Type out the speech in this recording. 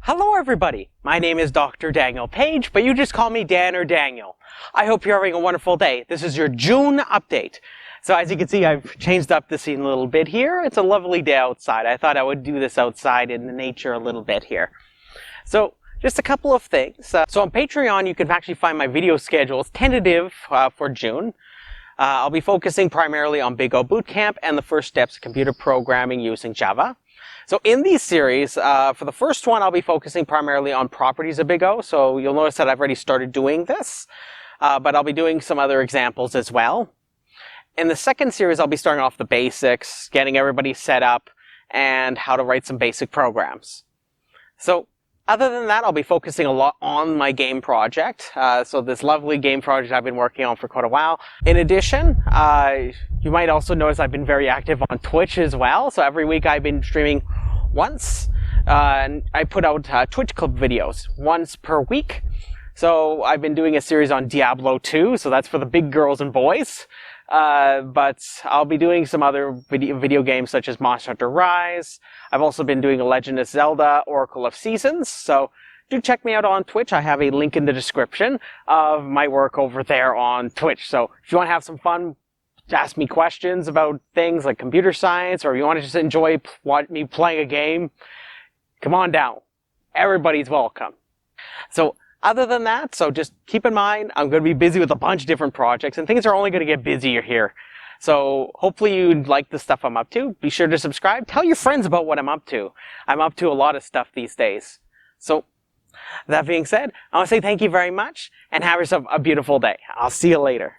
Hello everybody, my name is Dr. Daniel Page, but you just call me Dan or Daniel. I hope you're having a wonderful day. This is your June update. So as you can see, I've changed up the scene a little bit here. It's a lovely day outside. I thought I would do this outside in the nature a little bit here. So just a couple of things. So on Patreon, you can actually find my video schedules tentative for June. I'll be focusing primarily on Big O Bootcamp and the first steps of computer programming using Java. So in these series, for the first one, I'll be focusing primarily on properties of Big O. So you'll notice that I've already started doing this, but I'll be doing some other examples as well. In the second series, I'll be starting off the basics, getting everybody set up, and how to write some basic programs. So other than that, I'll be focusing a lot on my game project. So this lovely game project I've been working on for quite a while. In addition, you might also notice I've been very active on Twitch as well. So every week I've been streaming once. And I put out Twitch Club videos once per week. So I've been doing a series on Diablo 2. So that's for the big girls and boys. But I'll be doing some other video games such as Monster Hunter Rise. I've also been doing a Legend of Zelda Oracle of Seasons. So do check me out on Twitch. I have a link in the description of my work over there on Twitch. So if you want to have some fun, ask me questions about things like computer science, or you want to just enjoy me playing a game, come on down. Everybody's welcome. So other than that, so just keep in mind, I'm going to be busy with a bunch of different projects, and things are only going to get busier here. So hopefully you like the stuff I'm up to. Be sure to subscribe. Tell your friends about what I'm up to. I'm up to a lot of stuff these days. So that being said, I want to say thank you very much, and have yourself a beautiful day. I'll see you later.